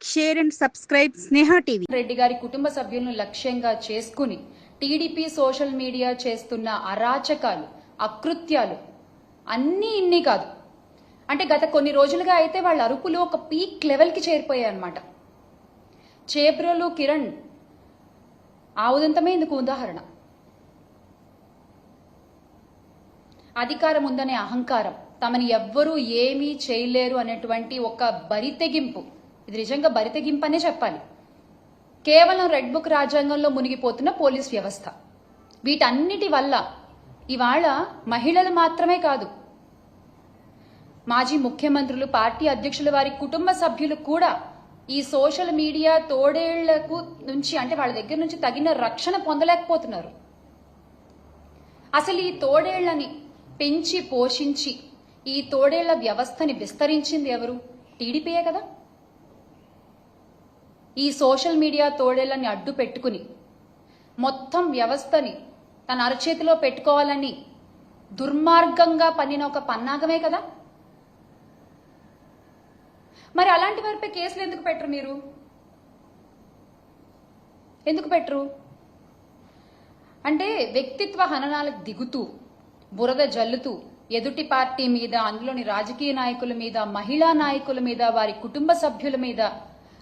Like, share and subscribe Sneha TV. Reddy గారి కుటుంబ సభ్యులను లక్ష్యంగా చేసుకుని టీడీపీ సోషల్ మీడియా చేస్తున్న అరాచకాలు, అకృత్యాలు అన్నీ ఇన్ని కాదు. అంటే గత కొన్ని రోజులుగా అయితే వాళ్ళ అరుపులు ఒక పీక్ లెవెల్కి చేరిపోయాయి అన్నమాట. చేబ్రోలు కిరణ్ ఆ ఉదంతమే ఇందుకు ఉదాహరణ. అధికారం ఉందనే అహంకారం, తమని ఎవ్వరూ ఏమీ చేయలేరు అనేటువంటి ఒక బరితెగింపు, ఇది నిజంగా బరితెగింపు అనే చెప్పాలి. కేవలం రెడ్ బుక్ రాజ్యాంగంలో మునిగిపోతున్న పోలీస్ వ్యవస్థ, వీటన్నిటి వల్ల ఇవాళ మహిళలు మాత్రమే కాదు, మాజీ ముఖ్యమంత్రులు, పార్టీ అధ్యక్షుల వారి కుటుంబ సభ్యులు కూడా ఈ సోషల్ మీడియా తోడేళ్లకు నుంచి, అంటే వాళ్ళ దగ్గర నుంచి తగిన రక్షణ పొందలేకపోతున్నారు. అసలు ఈ తోడేళ్లని పెంచి పోషించి ఈ తోడేళ్ల వ్యవస్థని విస్తరించింది ఎవరు? టీడీపీయే కదా. ఈ సోషల్ మీడియా తోడేళ్లని అడ్డు పెట్టుకుని మొత్తం వ్యవస్థని తన అరచేతిలో పెట్టుకోవాలని దుర్మార్గంగా పన్నిన ఒక పన్నాగమే కదా. మరి అలాంటి వారిపై కేసులు ఎందుకు పెట్టరు? మీరు ఎందుకు పెట్టరు? అంటే వ్యక్తిత్వ హననాలకు దిగుతూ, బురద జల్లుతూ, ఎదుటి పార్టీ మీద, అందులోని రాజకీయ నాయకుల మీద, మహిళా నాయకుల మీద, వారి కుటుంబ సభ్యుల మీద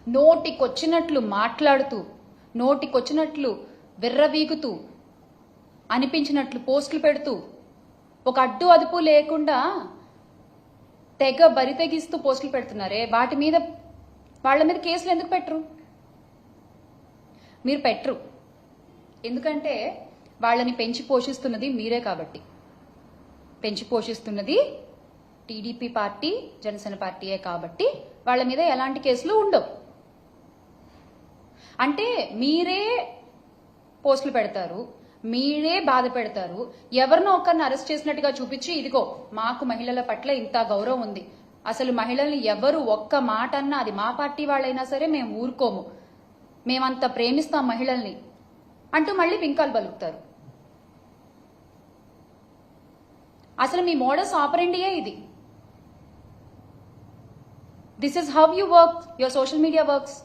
నోటికొచ్చినట్లు మాట్లాడుతూ, నోటికొచ్చినట్లు విర్రవీగుతూ, అనిపించినట్లు పోస్టులు పెడుతూ, ఒక అడ్డు అదుపు లేకుండా తెగ బరితెగిస్తూ పోస్టులు పెడుతున్నారే, వాటి మీద, వాళ్ళ మీద కేసులు ఎందుకు పెట్టరు? మీరు పెట్టరు. ఎందుకంటే వాళ్ళని పెంచి పోషిస్తున్నది మీరే కాబట్టి. పెంచి పోషిస్తున్నది టీడీపీ పార్టీ, జనసేన పార్టీయే కాబట్టి వాళ్ళ మీద ఎలాంటి కేసులు ఉండవు. అంటే మీరే పోస్టులు పెడతారు, మీరే బాధ పెడతారు, ఎవరినో ఒకరిని అరెస్ట్ చేసినట్టుగా చూపించి, ఇదిగో మాకు మహిళల పట్ల ఇంత గౌరవం ఉంది, అసలు మహిళల్ని ఎవరు ఒక్క మాట అన్నా, అది మా పార్టీ వాళ్ళైనా సరే మేము ఊరుకోము, మేమంత ప్రేమిస్తాం మహిళల్ని అంటూ మళ్ళీ వింకాలు పలుకుతారు. అసలు మీ మోడస్ ఆపరెండియే ఇది. This is how you work, your social media works.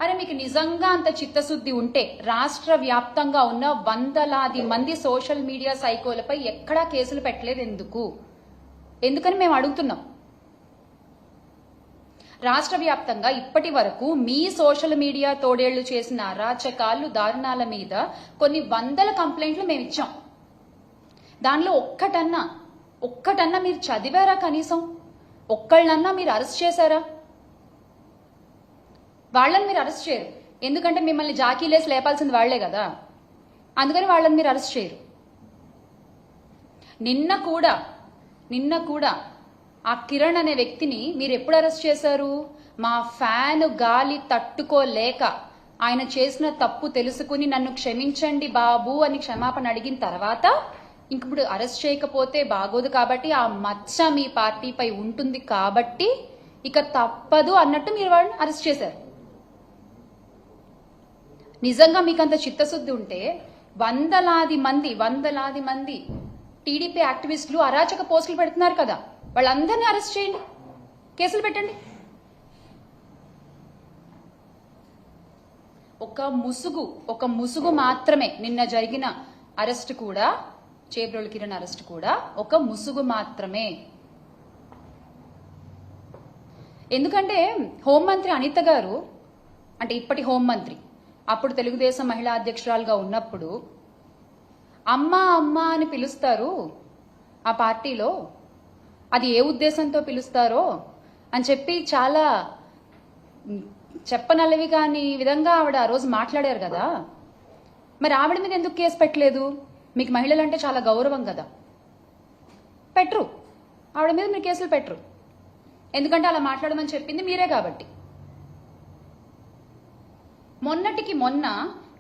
అరే మీకు నిజంగా అంత చిత్తశుద్ధి ఉంటే రాష్ట్ర వ్యాప్తంగా ఉన్న వందలాది మంది సోషల్ మీడియా సైకోలపై ఎక్కడా కేసులు పెట్టలేదు ఎందుకు? ఎందుకని మేము అడుగుతున్నాం. రాష్ట్ర వ్యాప్తంగా ఇప్పటి వరకు మీ సోషల్ మీడియా తోడేళ్లు చేసిన అరాచకాలు, దారుణాల మీద కొన్ని వందల కంప్లైంట్లు మేము ఇచ్చాం. దానిలో ఒక్కటన్నా మీరు చదివారా? కనీసం ఒక్కళ్ళన్నా మీరు అరెస్ట్ చేశారా? వాళ్ళని మీరు అరెస్ట్ చేయరు, ఎందుకంటే మిమ్మల్ని జాకీలేసి లేపాల్సింది వాళ్లే కదా, అందుకని వాళ్ళని మీరు అరెస్ట్ చేయరు. నిన్న కూడా ఆ కిరణ్ అనే వ్యక్తిని మీరు ఎప్పుడు అరెస్ట్ చేశారు? మా ఫ్యాన్ గాలి తట్టుకోలేక ఆయన చేసిన తప్పు తెలుసుకుని నన్ను క్షమించండి బాబు అని క్షమాపణ అడిగిన తర్వాత, ఇంకప్పుడు అరెస్ట్ చేయకపోతే బాగోదు కాబట్టి, ఆ మచ్చ మీ పార్టీపై ఉంటుంది కాబట్టి ఇక తప్పదు అన్నట్టు మీరు వాళ్ళని అరెస్ట్ చేశారు. నిజంగా మీకంత చిత్తశుద్ధి ఉంటే వందలాది మంది టీడీపీ యాక్టివిస్టులు అరాచక పోస్టులు పెడుతున్నారు కదా, వాళ్ళందరినీ అరెస్ట్ చేయండి, కేసులు పెట్టండి. ఒక ముసుగు మాత్రమే నిన్న జరిగిన అరెస్ట్ కూడా, చేబ్రోలు కిరణ్ అరెస్ట్ కూడా ఒక ముసుగు మాత్రమే. ఎందుకంటే హోంమంత్రి అనిత గారు, అంటే ఇప్పటి హోంమంత్రి, అప్పుడు తెలుగుదేశం మహిళా అధ్యక్షురాలుగా ఉన్నప్పుడు అమ్మా అమ్మా అని పిలుస్తారు ఆ పార్టీలో, అది ఏ ఉద్దేశంతో పిలుస్తారో అని చెప్పి చాలా చెప్పనల్లవి కాని విధంగా ఆవిడ ఆ రోజు మాట్లాడారు కదా. మరి ఆవిడ మీద ఎందుకు కేసు పెట్టలేదు? మీకు మహిళలంటే చాలా గౌరవం కదా, పెట్టరు. ఆవిడ మీద మీరు కేసులు పెట్టరు, ఎందుకంటే అలా మాట్లాడమని చెప్పింది మీరే కాబట్టి. మొన్నటికి మొన్న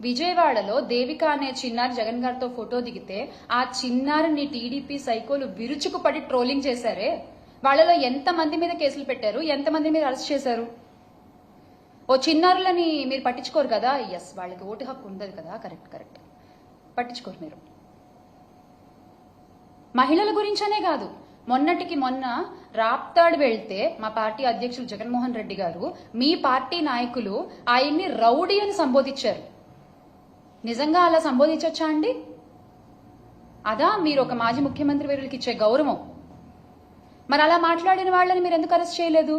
విజయవాడలో దేవిక అనే చిన్నారి జగన్ గారితో ఫోటో దిగితే ఆ చిన్నారిని టీడీపీ సైకోలు విరుచుకుపడి ట్రోలింగ్ చేశారే, వాళ్ళలో ఎంతమంది మీద కేసులు పెట్టారు, ఎంతమంది మీద అరెస్ట్ చేశారు? ఓ చిన్నారులని మీరు పట్టించుకోరు కదా. ఎస్, వాళ్ళకి ఓటు హక్కు ఉండదు కదా, కరెక్ట్, పట్టించుకోరు మీరు. మహిళల గురించనే కాదు, మొన్నటికి మొన్న రాప్తాడు వెళ్తే మా పార్టీ అధ్యక్షులు జగన్మోహన్ రెడ్డి గారు మీ పార్టీ నాయకులు ఆయన్ని రౌడీ అని సంబోధించారు. నిజంగా అలా సంబోధించొచ్చా అండి? అదా మీరు ఒక మాజీ ముఖ్యమంత్రి వీరులకి ఇచ్చే గౌరవం? మరి అలా మాట్లాడిన వాళ్ళని మీరు ఎందుకు అరెస్ట్ చేయలేదు?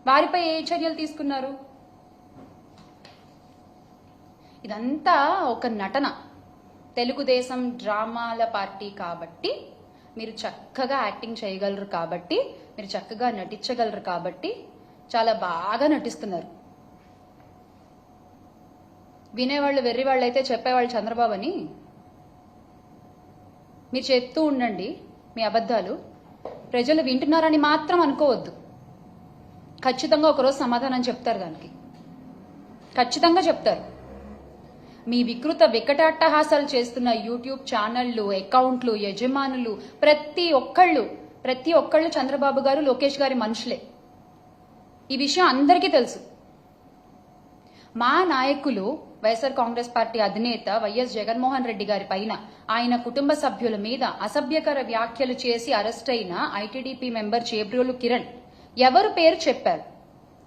వారిపై ఏ చర్యలు తీసుకున్నారు? ఇదంతా ఒక నటన. తెలుగుదేశం డ్రామాల పార్టీ కాబట్టి మీరు చక్కగా యాక్టింగ్ చేయగలరు, కాబట్టి మీరు చక్కగా నటించగలరు, కాబట్టి చాలా బాగా నటిస్తున్నారు. వినేవాళ్ళు వెర్రివాళ్ళు అయితే చెప్పేవాళ్ళు చంద్రబాబు అని. మీరు చెప్తూ ఉండండి మీ అబద్ధాలు. ప్రజలు వింటున్నారని మాత్రం అనుకోవద్దు. ఖచ్చితంగా ఒకరోజు సమాధానం చెప్తారు, దానికి ఖచ్చితంగా చెప్తారు. మీ వికృత వికటాట్టహాసాలు చేస్తున్న యూట్యూబ్ ఛానళ్లు, అకౌంట్లు, యజమానులు ప్రతి ఒక్కళ్ళు చంద్రబాబు గారు, లోకేష్ గారి మనుషులే. ఈ విషయం అందరికీ తెలుసు. మా నాయకులు వైఎస్ఆర్ కాంగ్రెస్ పార్టీ అధినేత వైఎస్ జగన్మోహన్ రెడ్డి గారి పైన, ఆయన కుటుంబ సభ్యుల మీద అసభ్యకర వ్యాఖ్యలు చేసి అరెస్ట్ అయిన ఐటీడీపీ మెంబర్ చేబ్రోలు కిరణ్ ఎవరు పేరు చెప్పారు?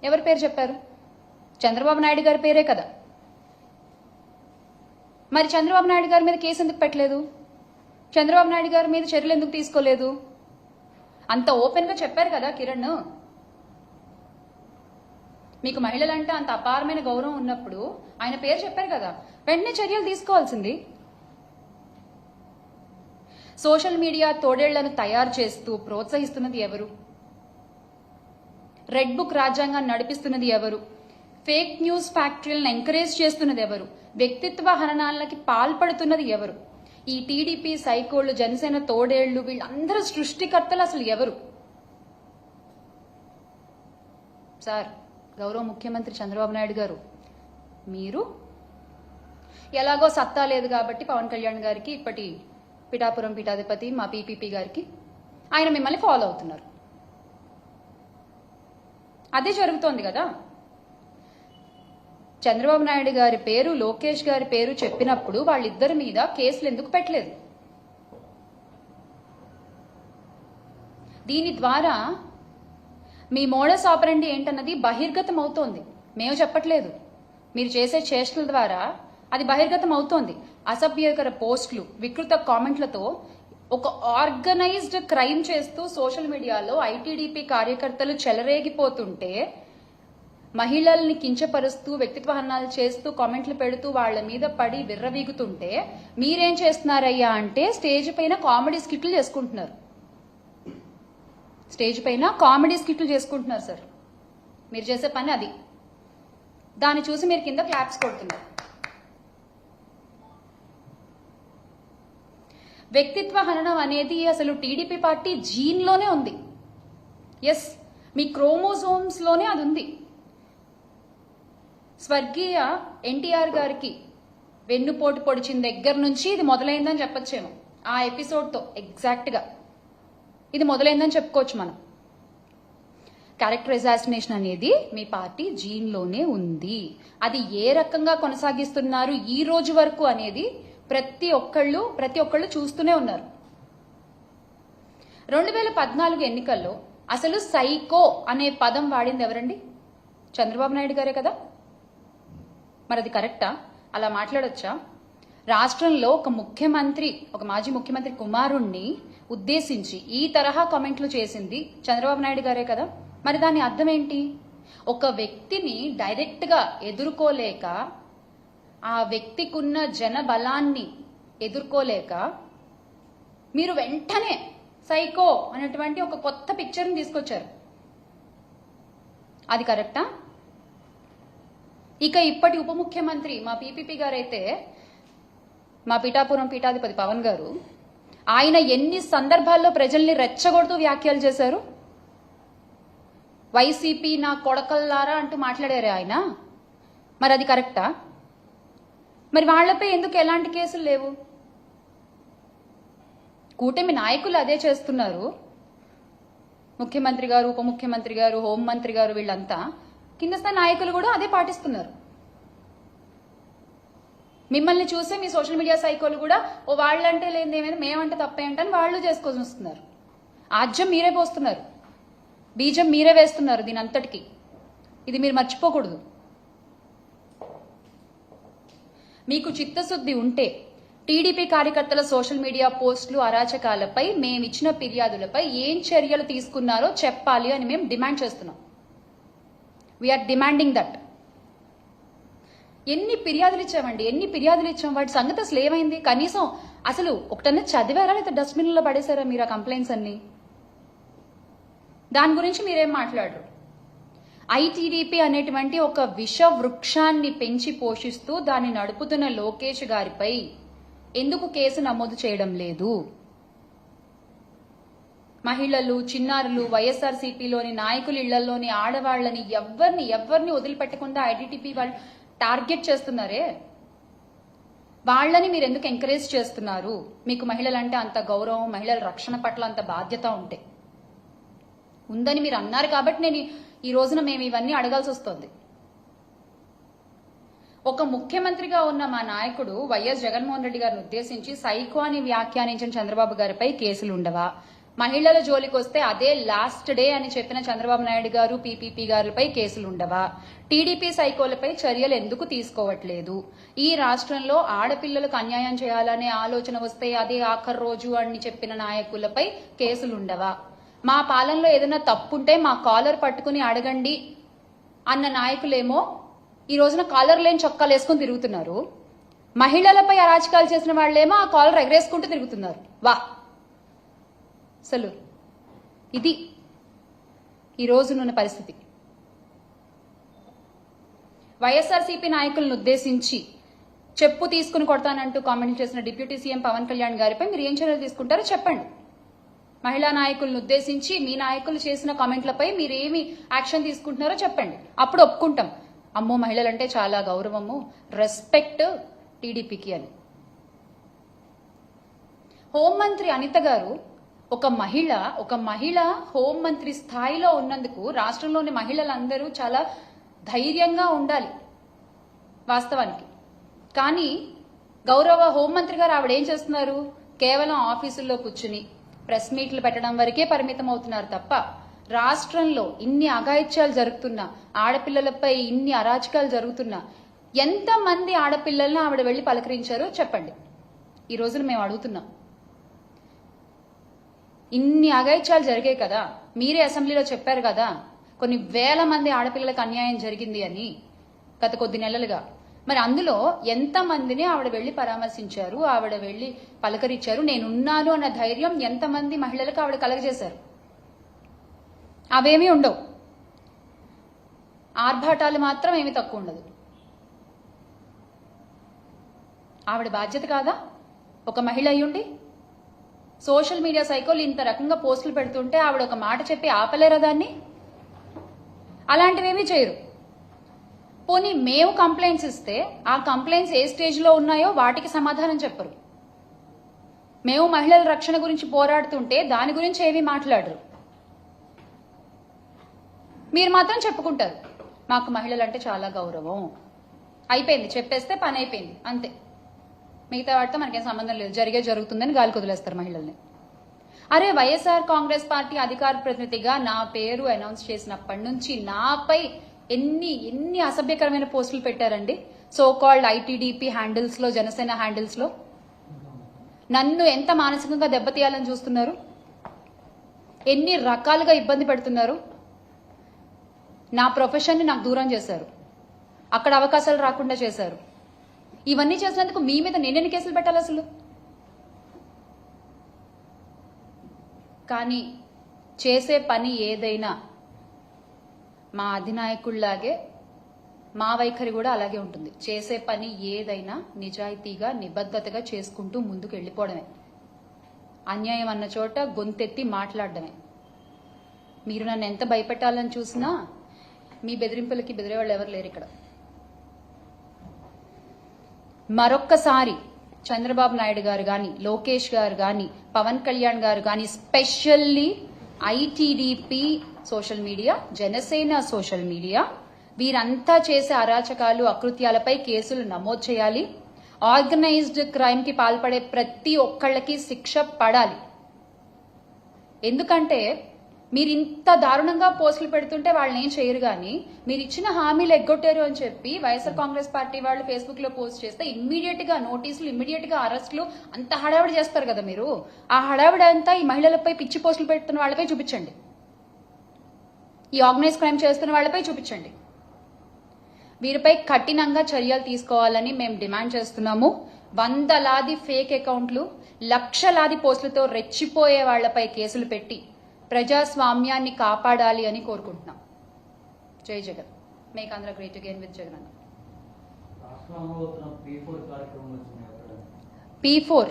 ఎవరు పేరు చెప్పారు? చంద్రబాబు నాయుడు గారి పేరే కదా. మరి చంద్రబాబు నాయుడు గారి మీద కేసు ఎందుకు పెట్టలేదు? చంద్రబాబు నాయుడు గారి మీద చర్యలు ఎందుకు తీసుకోలేదు? అంత ఓపెన్ గా చెప్పారు కదా కిరణ్. మీకు మహిళలంటే అంత అపారమైన గౌరవం ఉన్నప్పుడు ఆయన పేరు చెప్పారు కదా, వెంటనే చర్యలు తీసుకోవాల్సింది. సోషల్ మీడియా తోడేళ్లను తయారు చేస్తూ ప్రోత్సహిస్తున్నది ఎవరు? రెడ్ బుక్ రాజ్యాంగాన్ని నడిపిస్తున్నది ఎవరు? ఫేక్ న్యూస్ ఫ్యాక్టరీలను ఎంకరేజ్ చేస్తున్నది ఎవరు? వ్యక్తిత్వ హననాలకి పాల్పడుతున్నది ఎవరు? ఈ టీడీపీ సైకోళ్లు, జనసేన తోడేళ్లు, వీళ్ళందరూ సృష్టికర్తలు అసలు ఎవరు? సార్, గౌరవ ముఖ్యమంత్రి చంద్రబాబు నాయుడు గారు, మీరు ఎలాగో సత్తా లేదు కాబట్టి పవన్ కళ్యాణ్ గారికి, ఇప్పటి పిఠాపురం పీఠాధిపతి మా పీపీపీ గారికి, ఆయన మిమ్మల్ని ఫాలో అవుతున్నారు. అదే జరుగుతోంది కదా. చంద్రబాబు నాయుడు గారి పేరు, లోకేష్ గారి పేరు చెప్పినప్పుడు వాళ్ళిద్దరి మీద కేసులు ఎందుకు పెట్టలేదు? దీని ద్వారా మీ మోడస్ ఆపరండి ఏంటన్నది బహిర్గతం అవుతోంది. మేము చెప్పట్లేదు, మీరు చేసే చేష్టల ద్వారా అది బహిర్గతం అవుతోంది. అసభ్యకర పోస్టులు, వికృత కామెంట్లతో ఒక ఆర్గనైజ్డ్ క్రైమ్ చేస్తూ సోషల్ మీడియాలో ఐటీడీపీ కార్యకర్తలు చెలరేగిపోతుంటే, మహిళల్ని కించపరుస్తూ వ్యక్తిత్వ హననాలు చేస్తూ కామెంట్లు పెడుతూ వాళ్ల మీద పడి విర్రవీగుతుంటే మీరేం చేస్తున్నారయ్యా అంటే స్టేజ్ పైన కామెడీ స్కిట్లు చేసుకుంటున్నారు. స్టేజ్ పైన కామెడీ స్కిట్లు చేసుకుంటున్నారు సార్. మీరు చేసే పని అది. దాన్ని చూసి మీరు కింద క్లాప్స్ కొడుతున్నారు. వ్యక్తిత్వ హననం అనేది అసలు టీడీపీ పార్టీ జీన్లోనే ఉంది. ఎస్, మీ క్రోమోజోమ్స్ లోనే అది ఉంది. స్వర్గీయ ఎన్టీఆర్ గారికి వెన్నుపోటు పొడిచిన దగ్గర నుంచి ఇది మొదలైందని చెప్పొచ్చేమో. ఆ ఎపిసోడ్తో ఎగ్జాక్ట్గా ఇది మొదలైందని చెప్పుకోవచ్చు మనం. క్యారెక్టర్ అసాసినేషన్ అనేది మీ పార్టీ జీన్లోనే ఉంది. అది ఏ రకంగా కొనసాగిస్తున్నారు ఈ రోజు వరకు అనేది ప్రతి ఒక్కళ్ళు చూస్తూనే ఉన్నారు. 2014 ఎన్నికల్లో అసలు సైకో అనే పదం వాడింది ఎవరండి? చంద్రబాబు నాయుడు గారే కదా. మరి అది కరెక్టా? అలా మాట్లాడొచ్చా? రాష్ట్రంలో ఒక మాజీ ముఖ్యమంత్రి కుమారుణ్ణి ఉద్దేశించి ఈ తరహా కామెంట్లు చేసింది చంద్రబాబు నాయుడు గారే కదా. మరి దాని అర్థం ఏంటి? ఒక వ్యక్తిని డైరెక్ట్ గా ఎదుర్కోలేక, ఆ వ్యక్తికున్న జన బలాన్ని ఎదుర్కోలేక మీరు వెంటనే సైకో అనేటువంటి ఒక కొత్త పిక్చర్ని తీసుకొచ్చారు. అది కరెక్టా? ఇక ఇప్పటి ఉప ముఖ్యమంత్రి మా పీపీపీ గారైతే, మా పిఠాపురం పీఠాధిపతి పవన్ గారు, ఆయన ఎన్ని సందర్భాల్లో ప్రజల్ని రెచ్చగొడుతూ వ్యాఖ్యలు చేశారు. వైసీపీ నా కొడకల్లారా అంటూ మాట్లాడారే ఆయన. మరి అది కరెక్టా? మరి వాళ్లపై ఎందుకు ఎలాంటి కేసులు లేవు? కూటమి నాయకులు అదే చేస్తున్నారు. ముఖ్యమంత్రి గారు, ఉప ముఖ్యమంత్రి గారు, హోంమంత్రి గారు, వీళ్ళంతా కింద స్థాయి నాయకులు కూడా అదే పాటిస్తున్నారు. మిమ్మల్ని చూసే మీ సోషల్ మీడియా సైకోలు కూడా ఓ వాళ్ళంటే లేనిది ఏమైనా మేమంటే తప్పేంటని వాళ్ళు చేసుకొని వస్తున్నారు. ఆజ్యం మీరే పోస్తున్నారు, బీజం మీరే వేస్తున్నారు దీని అంతటికి. ఇది మీరు మర్చిపోకూడదు. మీకు చిత్తశుద్ధి ఉంటే టీడీపీ కార్యకర్తల సోషల్ మీడియా పోస్టులు, అరాచకాలపై మేమిచ్చిన ఫిర్యాదులపై ఏం చర్యలు తీసుకున్నారో చెప్పాలి అని మేము డిమాండ్ చేస్తున్నాం. We are demanding that. ఎన్ని ఫిర్యాదులు ఇచ్చామండి, ఎన్ని ఫిర్యాదులు ఇచ్చాం, వాటి సంగతి అసలు ఏమైంది? కనీసం అసలు ఒకటన్నా చదివారా లేదా డస్ట్బిన్లో పడేశారా మీరు ఆ కంప్లైంట్స్ అన్ని? దాని గురించి మీరేం మాట్లాడరు. ఐటీడీపీ అనేటువంటి ఒక విష వృక్షాన్ని పెంచి పోషిస్తూ దాన్ని నడుపుతున్న లోకేష్ గారిపై ఎందుకు కేసు నమోదు చేయడం లేదు? మహిళలు, చిన్నారులు, వైఎస్ఆర్సీపీలోని నాయకుల ఇళ్లలోని ఆడవాళ్లని ఎవరిని వదిలిపెట్టకుండా ఐటీడీపీ వాళ్ళు టార్గెట్ చేస్తున్నారే, వాళ్ళని మీరు ఎందుకు ఎంకరేజ్ చేస్తున్నారు? మీకు మహిళలంటే అంత గౌరవం, మహిళల రక్షణ పట్ల అంత బాధ్యత ఉందని మీరు అన్నారు కాబట్టి నేను ఈ రోజున మేము ఇవన్నీ అడగాల్సి వస్తుంది. ఒక ముఖ్యమంత్రిగా ఉన్న మా నాయకుడు వైఎస్ జగన్మోహన్ రెడ్డి గారిని ఉద్దేశించి సైకో అని వ్యాఖ్యానించిన చంద్రబాబు గారిపై కేసులు ఉండవా? మహిళల జోలికి వస్తే అదే లాస్ట్ డే అని చెప్పిన చంద్రబాబు నాయుడు గారు, పీపీపీ గారిపై కేసులు ఉండవా? టీడీపీ సైకోలపై చర్యలు ఎందుకు తీసుకోవట్లేదు? ఈ రాష్ట్రంలో ఆడపిల్లలకు అన్యాయం చేయాలనే ఆలోచన వస్తే అదే ఆఖరి రోజు అని చెప్పిన నాయకులపై కేసులు ఉండవా? మా పాలనలో ఏదైనా తప్పుంటే మా కాలర్ పట్టుకుని అడగండి అన్న నాయకులేమో ఈ రోజున కాలర్ లేని చొక్కాలు వేసుకుని తిరుగుతున్నారు. మహిళలపై అరాచకాలు చేసిన వాళ్ళేమో ఆ కాలర్ ఎగరేసుకుంటూ తిరుగుతున్నారు. వా, అసలు ఇది ఈ రోజునున్న పరిస్థితి. వైఎస్ఆర్సీపీ నాయకులను ఉద్దేశించి చెప్పు తీసుకుని కొడతానంటూ కామెంట్ చేసిన డిప్యూటీ సీఎం పవన్ కళ్యాణ్ గారిపై మీరు ఏం చర్యలు తీసుకుంటారో చెప్పండి. మహిళా నాయకులను ఉద్దేశించి మీ నాయకులు చేసిన కామెంట్లపై మీరు ఏమి యాక్షన్ తీసుకుంటున్నారో చెప్పండి. అప్పుడు ఒప్పుకుంటాం, అమ్మో మహిళలంటే చాలా గౌరవము, రెస్పెక్ట్ టీడీపీకి అని. హోంమంత్రి అనిత గారు ఒక మహిళ హోంమంత్రి స్థాయిలో ఉన్నందుకు రాష్ట్రంలోని మహిళలందరూ చాలా ధైర్యంగా ఉండాలి వాస్తవానికి. కానీ గౌరవ హోంమంత్రి గారు ఆవిడ ఏం చేస్తున్నారు? కేవలం ఆఫీసుల్లో కూర్చుని ప్రెస్ మీట్లు పెట్టడం వరకే పరిమితం అవుతున్నారు తప్ప రాష్ట్రంలో ఇన్ని అఘాయిత్యాలు జరుగుతున్నా, ఆడపిల్లలపై ఇన్ని అరాచకాలు జరుగుతున్నా ఎంతమంది ఆడపిల్లల్ని ఆవిడ వెళ్లి పలకరించారో చెప్పండి. ఈ రోజున మేము అడుగుతున్నాం. ఇన్ని అఘాయిత్యాలు జరిగాయి కదా, మీరే అసెంబ్లీలో చెప్పారు కదా కొన్ని వేల మంది ఆడపిల్లలకు అన్యాయం జరిగింది అని గత కొద్ది నెలలుగా. మరి అందులో ఎంతమందిని ఆవిడ వెళ్లి పరామర్శించారు, ఆవిడ వెళ్లి పలకరించారు, నేనున్నాను అన్న ధైర్యం ఎంతమంది మహిళలకు ఆవిడ కలగజేశారు? అవేమీ ఉండవు. ఆర్భాటాలు మాత్రం ఏమీ తక్కువ ఉండదు. ఆవిడ బాధ్యత కాదా ఒక మహిళ అయ్యుండి? సోషల్ మీడియా సైకోలు ఇంత రకంగా పోస్టులు పెడుతుంటే ఆవిడ ఒక మాట చెప్పి ఆపలేరా దాన్ని? అలాంటివేమీ చేయరు. పోనీ మేము కంప్లైంట్స్ ఇస్తే ఆ కంప్లైంట్స్ ఏ స్టేజ్లో ఉన్నాయో వాటికి సమాధానం చెప్పరు. మేము మహిళల రక్షణ గురించి పోరాడుతుంటే దాని గురించి ఏమీ మాట్లాడరు. మీరు మాత్రం చెప్పుకుంటారు మాకు మహిళలంటే చాలా గౌరవం, అయిపోయింది, చెప్పేస్తే పని అయిపోయింది అంతే, మిగతా వాటితో మనకేం సంబంధం లేదు, జరుగుతుందని గాలికి వదిలేస్తారు మహిళల్ని. అరే వైఎస్ఆర్ కాంగ్రెస్ పార్టీ అధికార ప్రతినిధిగా నా పేరు అనౌన్స్ చేసినప్పటి నుంచి నాపై ఎన్ని అసభ్యకరమైన పోస్టులు పెట్టారండి సో కాల్డ్ ఐటీడీపీ హ్యాండిల్స్ లో, జనసేన హ్యాండిల్స్ లో. నన్ను ఎంత మానసికంగా దెబ్బతీయాలని చూస్తున్నారు, ఎన్ని రకాలుగా ఇబ్బంది పెడుతున్నారు. నా ప్రొఫెషన్ని నాకు దూరం చేశారు, అక్కడ అవకాశాలు రాకుండా చేశారు. ఇవన్నీ చేసినందుకు మీ మీద నేనెన్ని కేసులు పెట్టాలి అసలు? కానీ చేసే పని ఏదైనా మా అధినాయకుల్లాగే మా వైఖరి కూడా అలాగే ఉంటుంది. చేసే పని ఏదైనా నిజాయితీగా, నిబద్ధతగా చేసుకుంటూ ముందుకు వెళ్ళిపోవడమే. అన్యాయం అన్న చోట గొంతెత్తి మాట్లాడడమే. మీరు నన్ను ఎంత భయపెట్టాలని చూసినా మీ బెదిరింపులకి బెదిరేవాళ్ళు ఎవరు లేరు ఇక్కడ. మరొక్కసారి చంద్రబాబు నాయుడు గారు కానీ, లోకేష్ గారు కానీ, పవన్ కళ్యాణ్ గారు కానీ, specially ITDP social media, Janasena social media, వీరంతా చేసే అరాచకాలు, అకృత్యాలపై కేసులు నమోదు చేయాలి. ఆర్గనైజ్డ్ క్రైమ్ కి పాల్పడే ప్రతి ఒక్కళ్ళకి శిక్ష పడాలి. ఎందుకంటే మీరు ఇంత దారుణంగా పోస్టులు పెడుతుంటే వాళ్ళని ఏం చేయరు కానీ మీరు ఇచ్చిన హామీలు ఎగ్గొట్టారు అని చెప్పి వైఎస్ఆర్ కాంగ్రెస్ పార్టీ వాళ్ళు ఫేస్బుక్ లో పోస్ట్ చేస్తే ఇమ్మీడియట్ గా నోటీసులు, ఇమ్మీడియట్ గా అరెస్టులు, అంత హడావిడి చేస్తారు కదా మీరు. ఆ హడావిడి అంతా ఈ మహిళలపై పిచ్చి పోస్టులు పెడుతున్న వాళ్ళపై చూపించండి, ఈ ఆర్గనైజ్ క్రైమ్ చేస్తున్న వాళ్ళపై చూపించండి. వీరిపై కఠినంగా చర్యలు తీసుకోవాలని మేము డిమాండ్ చేస్తున్నాము. వందలాది ఫేక్ అకౌంట్లు, లక్షలాది పోస్టులతో రెచ్చిపోయే వాళ్లపై కేసులు పెట్టి ప్రజాస్వామ్యాన్ని కాపాడాలి అని కోరుకుంటున్నాం. జై Jagan. Make Andhra great again with Jagan అన్న. P4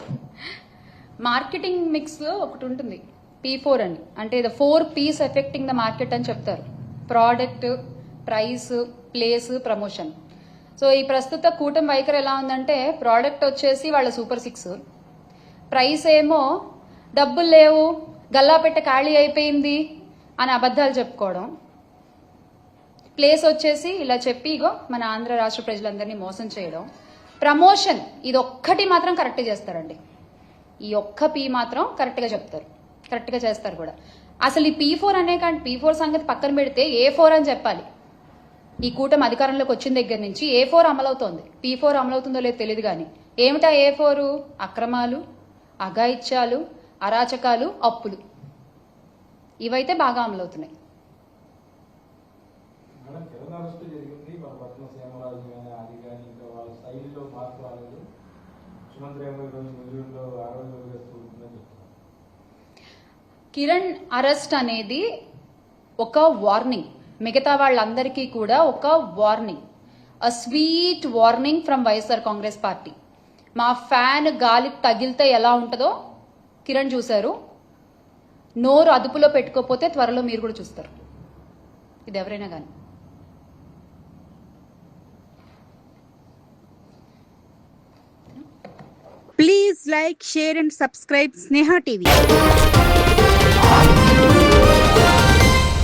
మార్కెటింగ్ మిక్స్ ఒకటి ఉంటుంది, P4 అని. అంటే the 4 P's affecting the market అని చెప్తారు. Product, price, place, promotion. So ఈ ప్రస్తుత కూటమి వైఖరి ఎలా ఉందంటే, ప్రోడక్ట్ వచ్చేసి వాళ్ళ సూపర్ 6, ప్రైస్ ఏమో డబ్బులు లేవు, గల్లాపెట్ట ఖాళీ అయిపోయింది అని అబద్ధాలు చెప్పుకోవడం, ప్లేస్ వచ్చేసి ఇలా చెప్పి ఇగో మన ఆంధ్ర రాష్ట్ర ప్రజలందరినీ మోసం చేయడం, ప్రమోషన్ ఇది ఒక్కటి మాత్రం కరెక్ట్ చేస్తారండి. ఈ ఒక్క P మాత్రం కరెక్ట్గా చెప్తారు, కరెక్ట్గా చేస్తారు కూడా. అసలు ఈ P4 అనే కానీ P4 సంగతి పక్కన పెడితే A4 అని చెప్పాలి. ఈ కూటమి అధికారంలోకి వచ్చిన దగ్గర నుంచి A4 అమలవుతోంది. P4 అమలవుతుందో లేదో తెలియదు కానీ ఏమిటా A4? అక్రమాలు, అఘాయిత్యాలు, అరాచకాలు, అప్పులు, ఇవైతే బాగా అమలవుతున్నాయి. కిరణ్ అరెస్ట్ అనేది ఒక వార్నింగ్, మిగతా వాళ్ళందరికీ కూడా ఒక warning, a sweet warning from YSR Congress party. మా ఫ్యాన్ గాలి తగిలితే ఎలా ఉంటుందో కిరణ్ చూశారు. నోరు అదుపులో పెట్టుకోకపోతే త్వరలో మీరు కూడా చూస్తారు, ఇది ఎవరైనా కానీ. Please like, share and subscribe Sneha TV.